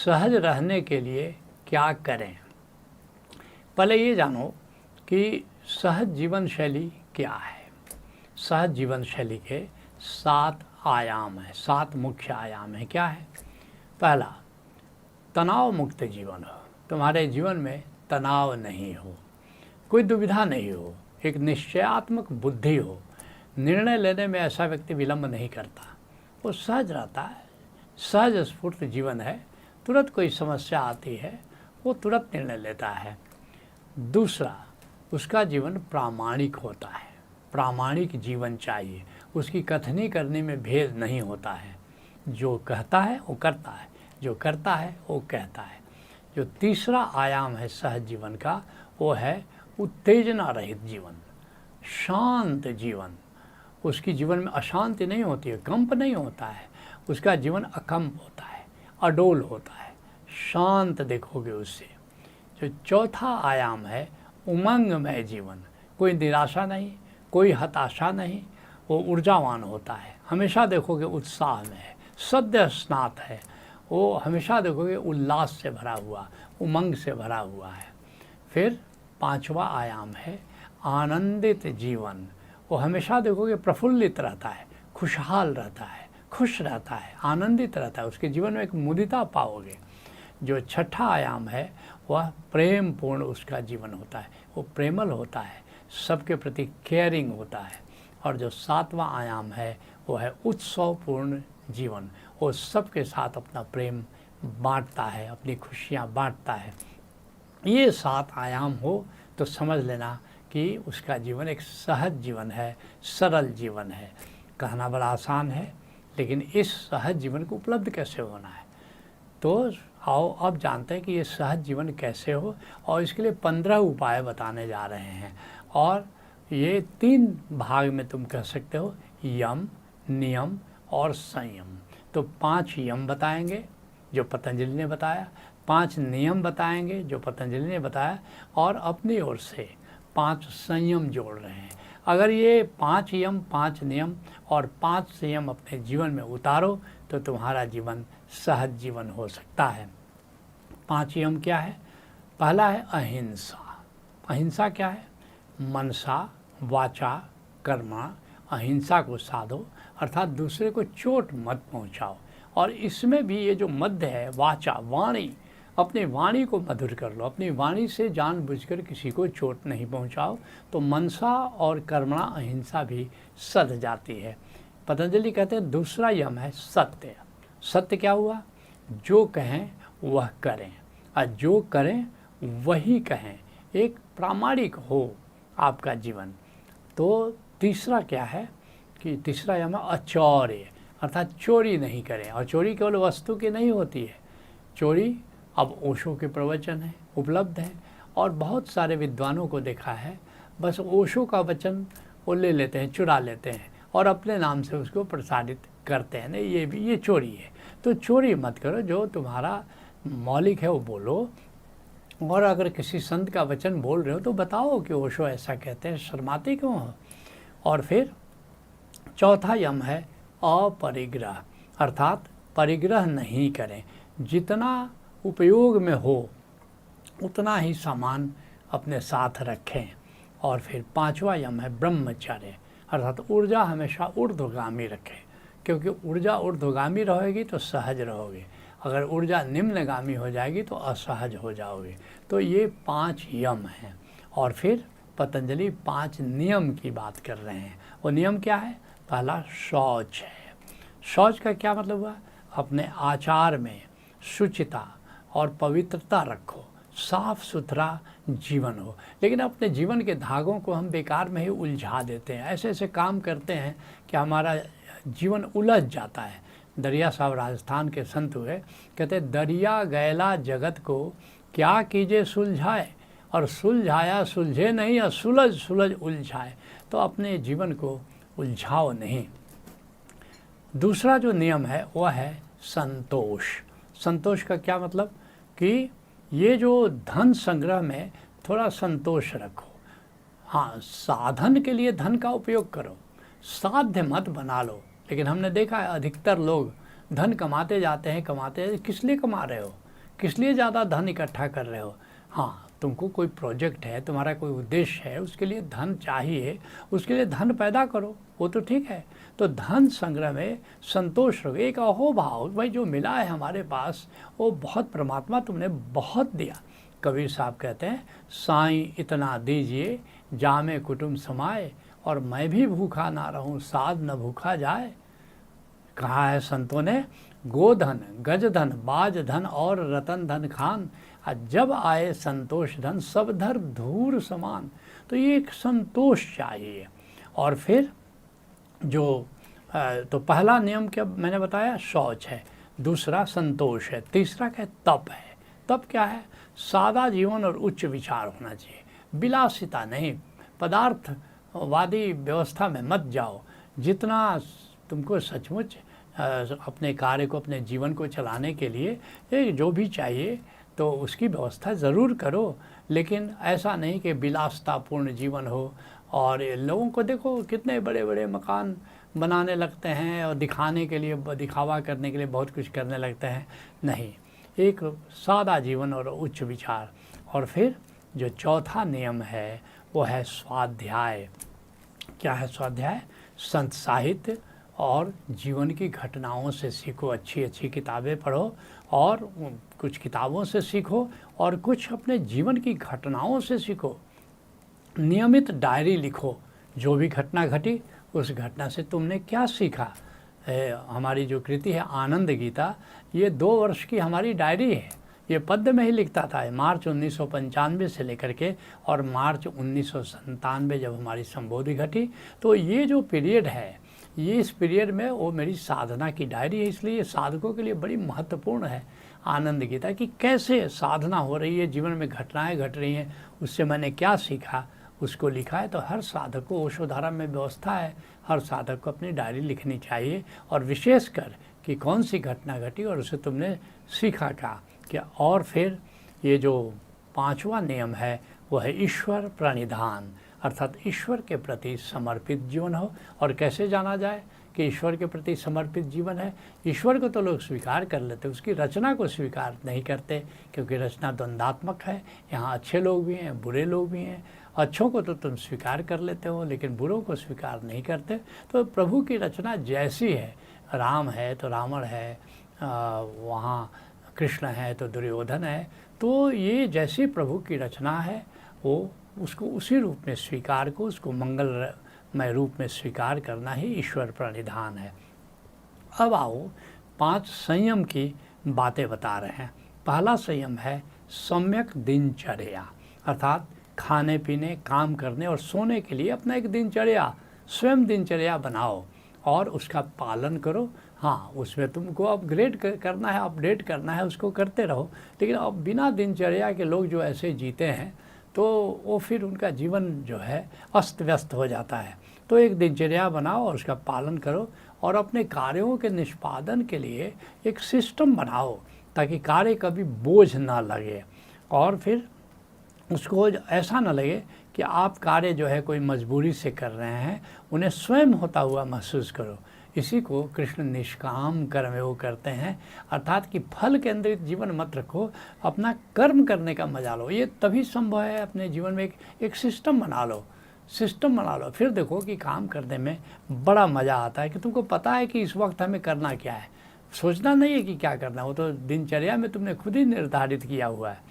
सहज रहने के लिए क्या करें। पहले ये जानो कि सहज जीवन शैली क्या है। सहज जीवन शैली के 7 आयाम हैं, 7 मुख्य आयाम हैं। क्या है? पहला, तनाव मुक्त जीवन हो, तुम्हारे जीवन में तनाव नहीं हो, कोई दुविधा नहीं हो, एक निश्चयात्मक बुद्धि हो, निर्णय लेने में ऐसा व्यक्ति विलंब नहीं करता, वो सहज रहता है, सहज स्फूर्त जीवन है, तुरंत कोई समस्या आती है वो तुरंत निर्णय लेता है। दूसरा, उसका जीवन प्रामाणिक होता है, प्रामाणिक जीवन चाहिए, उसकी कथनी करने में भेद नहीं होता है, जो कहता है वो करता है, जो करता है वो कहता है। जो तीसरा आयाम है सहज जीवन का, वो है उत्तेजना रहित जीवन, शांत जीवन। उसकी जीवन में अशांति नहीं होती है, कंप नहीं होता है, उसका जीवन अकंप होता है, अडोल होता है, शांत देखोगे उससे। जो चौथा आयाम है उमंगमय जीवन, कोई निराशा नहीं, कोई हताशा नहीं, वो ऊर्जावान होता है, हमेशा देखोगे उत्साह में है, सद्य स्नात है, वो हमेशा देखोगे उल्लास से भरा हुआ, उमंग से भरा हुआ है। फिर पांचवा आयाम है आनंदित जीवन, वो हमेशा देखोगे प्रफुल्लित रहता है, खुशहाल रहता है, खुश रहता है, आनंदित रहता है, उसके जीवन में एक मुदिता पाओगे। जो छठा आयाम है वह प्रेम पूर्ण उसका जीवन होता है, वो प्रेमल होता है, सबके प्रति केयरिंग होता है। और जो सातवां आयाम है वो है उत्सवपूर्ण जीवन, वो सबके साथ अपना प्रेम बांटता है, अपनी खुशियाँ बांटता है। ये 7 आयाम हो तो समझ लेना कि उसका जीवन एक सहज जीवन है, सरल जीवन है। कहना बड़ा आसान है, लेकिन इस सहज जीवन को उपलब्ध कैसे होना है, तो आओ अब जानते हैं कि ये सहज जीवन कैसे हो। और इसके लिए 15 उपाय बताने जा रहे हैं, और ये 3 भाग में तुम कह सकते हो, यम, नियम और संयम। तो 5 यम बताएंगे जो पतंजलि ने बताया, 5 नियम बताएंगे जो पतंजलि ने बताया, और अपनी ओर से 5 संयम जोड़ रहे हैं। अगर ये 5 यम, 5 नियम और 5 संयम अपने जीवन में उतारो तो तुम्हारा जीवन सहज जीवन हो सकता है। 5 यम क्या है? पहला है अहिंसा। अहिंसा क्या है? मनसा वाचा कर्मा अहिंसा को साधो, अर्थात दूसरे को चोट मत पहुंचाओ। और इसमें भी ये जो मध्य है, वाचा वाणी, अपनी वाणी को मधुर कर लो, अपनी वाणी से जानबूझकर किसी को चोट नहीं पहुंचाओ, तो मनसा और कर्मणा अहिंसा भी सध जाती है। पतंजलि कहते हैं दूसरा यम है सत्य। सत्य क्या हुआ? जो कहें वह करें, और जो करें वही कहें, एक प्रामाणिक हो आपका जीवन। तो तीसरा क्या है कि तीसरा यम है अचौर्य, अर्थात चोरी नहीं करें। और चोरी केवल वस्तु की नहीं होती है, चोरी अब ओशो के प्रवचन है, उपलब्ध है, और बहुत सारे विद्वानों को देखा है बस ओशो का वचन वो ले लेते हैं, चुरा लेते हैं और अपने नाम से उसको प्रसारित करते हैं। नहीं, ये भी ये चोरी है। तो चोरी मत करो, जो तुम्हारा मौलिक है वो बोलो। और अगर किसी संत का वचन बोल रहे हो तो बताओ कि ओशो ऐसा कहते हैं, शर्माते क्यों हो। और फिर चौथा यम है अपरिग्रह, अर्थात परिग्रह नहीं करें, जितना उपयोग में हो उतना ही सामान अपने साथ रखें। और फिर 5वां यम है ब्रह्मचर्य, अर्थात ऊर्जा हमेशा ऊर्ध्वगामी रखें, क्योंकि ऊर्जा ऊर्ध्वगामी रहेगी तो सहज रहोगे, अगर ऊर्जा निम्नगामी हो जाएगी तो असहज हो जाओगे। तो ये 5 यम हैं। और फिर पतंजलि 5 नियम की बात कर रहे हैं। वो नियम क्या है? पहला शौच है। शौच का क्या मतलब हुआ? अपने आचार में शुचिता और पवित्रता रखो, साफ सुथरा जीवन हो। लेकिन अपने जीवन के धागों को हम बेकार में ही उलझा देते हैं, ऐसे ऐसे काम करते हैं कि हमारा जीवन उलझ जाता है। दरिया साहब राजस्थान के संत हुए, कहते दरिया गैला जगत को क्या कीजिए सुलझाए, और सुलझाया सुलझे नहीं, और सुलझ सुलझ उलझाए। तो अपने जीवन को उलझाओ नहीं। दूसरा जो नियम है वह है संतोष। संतोष का क्या मतलब कि ये जो धन संग्रह में थोड़ा संतोष रखो। हाँ, साधन के लिए धन का उपयोग करो, साध्य मत बना लो। लेकिन हमने देखा है अधिकतर लोग धन कमाते जाते हैं, किस लिए कमा रहे हो? किस लिए ज़्यादा धन इकट्ठा कर रहे हो? हाँ, तुमको कोई प्रोजेक्ट है, तुम्हारा कोई उद्देश्य है, उसके लिए धन चाहिए, उसके लिए धन पैदा करो, वो तो ठीक है। तो धन संग्रह में संतोष रहो, एक अहोभाव, भाई जो मिला है हमारे पास वो बहुत, परमात्मा तुमने बहुत दिया। कबीर साहब कहते हैं, साईं इतना दीजिए जामे कुटुंब समाए, और मैं भी भूखा ना रहूं साध न भूखा जाए। कहा है संतों ने, गोधन गजधन बाज धन और रतन धन खान, जब आए संतोष धन सब धर धूर समान। तो ये एक संतोष चाहिए। और फिर जो तो पहला नियम क्या मैंने बताया, शौच है, दूसरा संतोष है, तीसरा क्या तप है। तप क्या है? सादा जीवन और उच्च विचार होना चाहिए, विलासिता नहीं, पदार्थवादी व्यवस्था में मत जाओ। जितना तुमको सचमुच अपने कार्य को, अपने जीवन को चलाने के लिए जो भी चाहिए तो उसकी व्यवस्था ज़रूर करो, लेकिन ऐसा नहीं कि विलासतापूर्ण जीवन हो। और लोगों को देखो कितने बड़े बड़े मकान बनाने लगते हैं और दिखाने के लिए, दिखावा करने के लिए बहुत कुछ करने लगते हैं। नहीं, एक सादा जीवन और उच्च विचार। और फिर जो चौथा नियम है वो है स्वाध्याय। क्या है स्वाध्याय? संत साहित्य और जीवन की घटनाओं से सीखो, अच्छी अच्छी किताबें पढ़ो और कुछ किताबों से सीखो और कुछ अपने जीवन की घटनाओं से सीखो। नियमित डायरी लिखो, जो भी घटना घटी उस घटना से तुमने क्या सीखा। हमारी जो कृति है आनंद गीता, ये 2 वर्ष की हमारी डायरी है। ये पद्य में ही लिखता था, मार्च 1995 से लेकर के और मार्च 1997 जब हमारी संबोधि घटी। तो ये जो पीरियड है, ये इस पीरियड में वो मेरी साधना की डायरी है, इसलिए साधकों के लिए बड़ी महत्वपूर्ण है आनंद गीता कि कैसे साधना हो रही है, जीवन में घटनाएं घट रही हैं, उससे मैंने क्या सीखा, उसको लिखा है। तो हर साधक को, ओशोधारा में व्यवस्था है, हर साधक को अपनी डायरी लिखनी चाहिए और विशेषकर कि कौन सी घटना घटी और उसे तुमने सीखा क्या। और फिर ये जो 5वां नियम है वो है ईश्वर प्रणिधान, अर्थात ईश्वर के प्रति समर्पित जीवन हो। और कैसे जाना जाए कि ईश्वर के प्रति समर्पित जीवन है? ईश्वर को तो लोग स्वीकार कर लेते, उसकी रचना को स्वीकार नहीं करते, क्योंकि रचना द्वंदात्मक है। यहाँ अच्छे लोग भी हैं, बुरे लोग भी हैं। अच्छों को तो तुम स्वीकार कर लेते हो, लेकिन बुरों को स्वीकार नहीं करते। तो प्रभु की रचना जैसी है, राम है तो रावण है, वहाँ कृष्ण है तो दुर्योधन है, तो ये जैसी प्रभु की रचना है वो उसको उसी रूप में स्वीकार को, उसको मंगलमय रूप में स्वीकार करना ही ईश्वर प्रणिधान है। अब आओ 5 संयम की बातें बता रहे हैं। पहला संयम है सम्यक दिनचर्या, अर्थात खाने पीने, काम करने और सोने के लिए अपना एक दिनचर्या, स्वयं दिनचर्या बनाओ और उसका पालन करो। हाँ, उसमें तुमको अपग्रेड करना है, अपडेट करना है, उसको करते रहो। लेकिन अब बिना दिनचर्या के लोग जो ऐसे जीते हैं तो वो फिर उनका जीवन जो है अस्त व्यस्त हो जाता है। तो एक दिनचर्या बनाओ और उसका पालन करो और अपने कार्यों के निष्पादन के लिए एक सिस्टम बनाओ ताकि कार्य कभी बोझ ना लगे। और फिर उसको ऐसा ना लगे कि आप कार्य जो है कोई मजबूरी से कर रहे हैं, उन्हें स्वयं होता हुआ महसूस करो। इसी को कृष्ण निष्काम कर्म वो करते हैं, अर्थात कि फल केंद्रित जीवन मत रखो, अपना कर्म करने का मजा लो। ये तभी संभव है, अपने जीवन में एक सिस्टम बना लो, सिस्टम बना लो। फिर देखो कि काम करने में बड़ा मज़ा आता है कि तुमको पता है कि इस वक्त हमें करना क्या है, सोचना नहीं है कि क्या करना है, वो तो दिनचर्या में तुमने खुद ही निर्धारित किया हुआ है।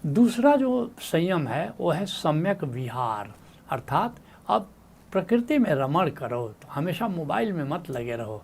दूसरा जो संयम है वो है सम्यक विहार, अर्थात अब प्रकृति में रमण करो, तो हमेशा मोबाइल में मत लगे रहो।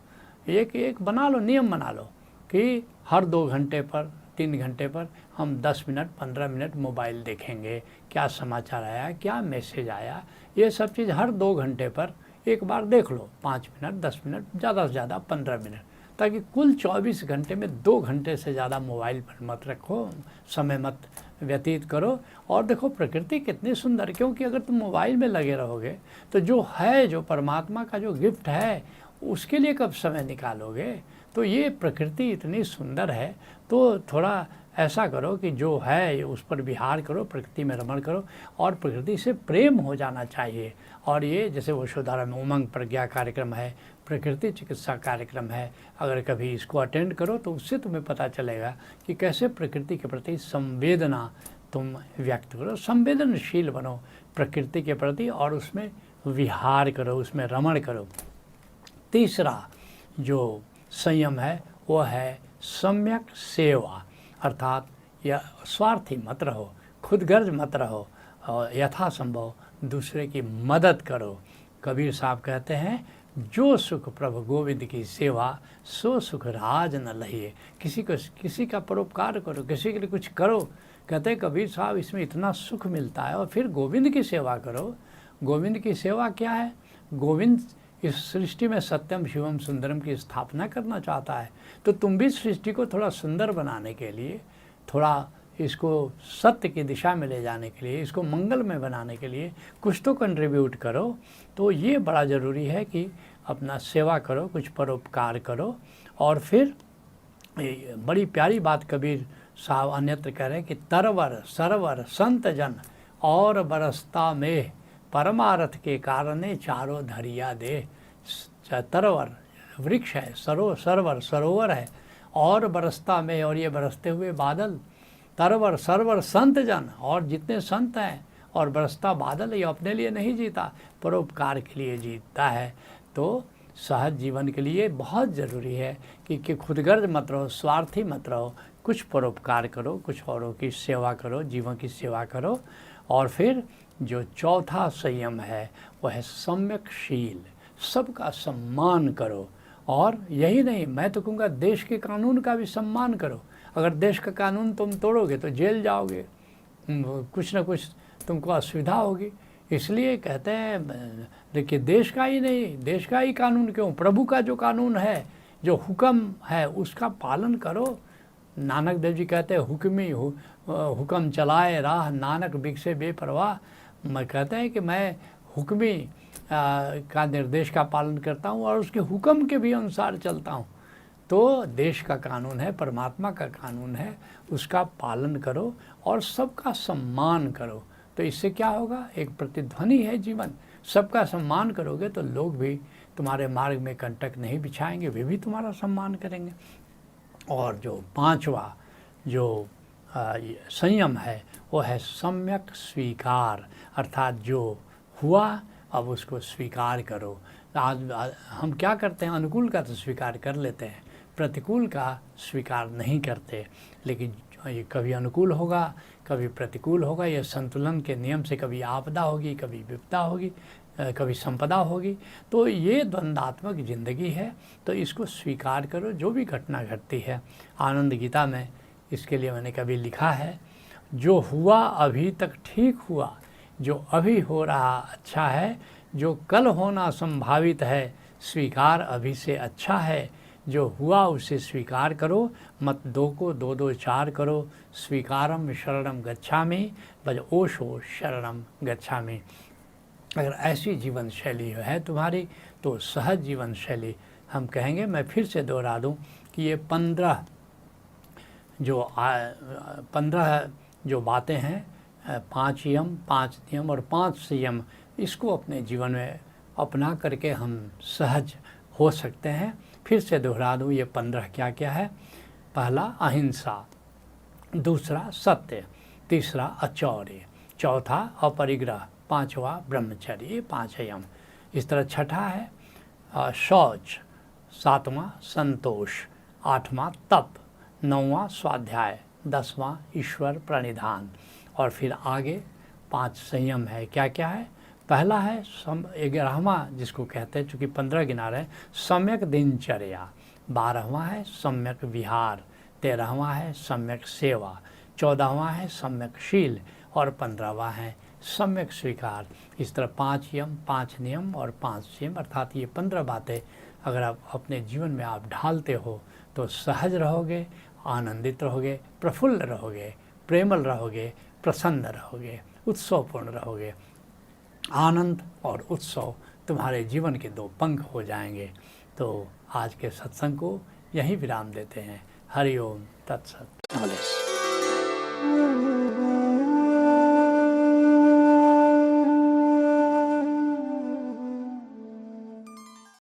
एक बना लो, नियम बना लो कि हर 2 घंटे पर, 3 घंटे पर हम 10 मिनट 15 मिनट मोबाइल देखेंगे, क्या समाचार आया, क्या मैसेज आया, ये सब चीज़ हर 2 घंटे पर एक बार देख लो। 5 मिनट, 10 मिनट, ज़्यादा से ज़्यादा 15 मिनट, ताकि कुल 24 घंटे में 2 घंटे से ज़्यादा मोबाइल पर मत रखो, समय मत व्यतीत करो। और देखो प्रकृति कितनी सुंदर, क्योंकि अगर तुम मोबाइल में लगे रहोगे तो जो है, जो परमात्मा का जो गिफ्ट है, उसके लिए कब समय निकालोगे। तो ये प्रकृति इतनी सुंदर है, तो थोड़ा ऐसा करो कि जो है उस पर विहार करो, प्रकृति में रमण करो और प्रकृति से प्रेम हो जाना चाहिए। और ये जैसे ओशोधारा में उमंग प्रज्ञा कार्यक्रम है, प्रकृति चिकित्सा कार्यक्रम है, अगर कभी इसको अटेंड करो तो उससे तुम्हें पता चलेगा कि कैसे प्रकृति के प्रति संवेदना तुम व्यक्त करो, संवेदनशील बनो प्रकृति के प्रति और उसमें विहार करो, उसमें रमण करो। तीसरा जो संयम है वो है सम्यक सेवा, अर्थात यह स्वार्थी मत रहो, खुदगर्ज मत रहो और यथासंभव दूसरे की मदद करो। कबीर साहब कहते हैं, जो सुख प्रभु गोविंद की सेवा सो सुख राज न लहिए। किसी का परोपकार करो, किसी के लिए कुछ करो। कहते हैं कबीर साहब, इसमें इतना सुख मिलता है और फिर गोविंद की सेवा करो। गोविंद की सेवा क्या है? गोविंद इस सृष्टि में सत्यम शिवम सुंदरम की स्थापना करना चाहता है, तो तुम भी सृष्टि को थोड़ा सुंदर बनाने के लिए, थोड़ा इसको सत्य की दिशा में ले जाने के लिए, इसको मंगलमय बनाने के लिए कुछ तो कंट्रीब्यूट करो। तो ये बड़ा ज़रूरी है कि अपना सेवा करो, कुछ परोपकार करो। और फिर बड़ी प्यारी बात कबीर साहब अन्यत्र कह रहे हैं कि तरवर सरवर संत जन और बरसता में परमारथ के कारणे चारों धरिया दे। तरवर वृक्ष है, सरवर सरोवर है, और बरसता में, और ये बरसते हुए बादल। तरवर सरवर संत जन, और जितने संत हैं, और बरसता बादल। ये अपने लिए नहीं जीता, परोपकार के लिए जीतता है। तो सहज जीवन के लिए बहुत ज़रूरी है कि खुदगर्ज मत रहो, स्वार्थी मत रहो, कुछ परोपकार करो, कुछ औरों की सेवा करो, जीवन की सेवा करो। और फिर जो चौथा संयम है वह है सम्यकशील, सबका सम्मान करो। और यही नहीं, मैं तो कहूँगा देश के कानून का भी सम्मान करो। अगर देश का कानून तुम तोड़ोगे तो जेल जाओगे, कुछ ना कुछ तुमको असुविधा होगी। इसलिए कहते हैं, देखिए देश का ही नहीं, देश का ही कानून क्यों, प्रभु का जो कानून है, जो हुक्म है, उसका पालन करो। नानक देव जी कहते हैं, हुक्म चलाए राह नानक बिकसे बेपरवाह। मैं कहते हैं कि मैं हुक्मी का निर्देश का पालन करता हूँ और उसके हुक्म के भी अनुसार चलता हूँ। तो देश का कानून है, परमात्मा का कानून है, उसका पालन करो और सबका सम्मान करो। तो इससे क्या होगा, एक प्रतिध्वनि है जीवन। सबका सम्मान करोगे तो लोग भी तुम्हारे मार्ग में कंटक नहीं बिछाएंगे, वे भी तुम्हारा सम्मान करेंगे। और जो पांचवा जो संयम है वो है सम्यक स्वीकार, अर्थात जो हुआ अब उसको स्वीकार करो। आज हम क्या करते हैं, अनुकूल का तो स्वीकार कर लेते हैं, प्रतिकूल का स्वीकार नहीं करते। लेकिन ये कभी अनुकूल होगा, कभी प्रतिकूल होगा, ये संतुलन के नियम से कभी आपदा होगी, कभी विपदा होगी, कभी संपदा होगी। तो ये द्वंद्वात्मक ज़िंदगी है, तो इसको स्वीकार करो। जो भी घटना घटती है, आनंद गीता में इसके लिए मैंने कभी लिखा है, जो हुआ अभी तक ठीक हुआ, जो अभी हो रहा अच्छा है, जो कल होना संभावित है, स्वीकार अभी से अच्छा है। जो हुआ उसे स्वीकार करो, मत दो को दो दो चार करो। स्वीकारम शरणम गच्छामि, भज ओशो शरणम गच्छामि। अगर ऐसी जीवन शैली है तुम्हारी तो सहज जीवन शैली हम कहेंगे। मैं फिर से दोहरा दूं कि ये 15 जो बातें हैं, 5 यम, 5 नियम और 5 संयम, इसको अपने जीवन में अपना करके हम सहज हो सकते हैं। फिर से दोहरा दूँ, ये 15 क्या क्या है। पहला अहिंसा, दूसरा सत्य, तीसरा अचौर्य, चौथा अपरिग्रह, पांचवा ब्रह्मचर्य, ये 5 यम। इस तरह छठा है शौच, 7वां संतोष, 8वां तप, 9वां स्वाध्याय, 10वां ईश्वर प्रणिधान। और फिर आगे 5 संयम है। क्या क्या है? पहला है 11वां, जिसको कहते हैं, चूँकि 15 गिना रहे हैं, सम्यक दिनचर्या। 12वां है सम्यक विहार। 13वां है सम्यक सेवा। 14वां है सम्यकशील। और 15वां है सम्यक स्वीकार। इस तरह 5 यम, 5 नियम और 5 संयम, अर्थात ये 15 बातें अगर आप अपने जीवन में आप ढालते हो तो सहज रहोगे, आनंदित रहोगे, प्रफुल्ल रहोगे, प्रेमल रहोगे, प्रसन्न रहोगे, उत्सवपूर्ण रहोगे। आनंद और उत्सव तुम्हारे जीवन के 2 पंख हो जाएंगे। तो आज के सत्संग को यहीं विराम देते हैं। हरि ओम तत्सत।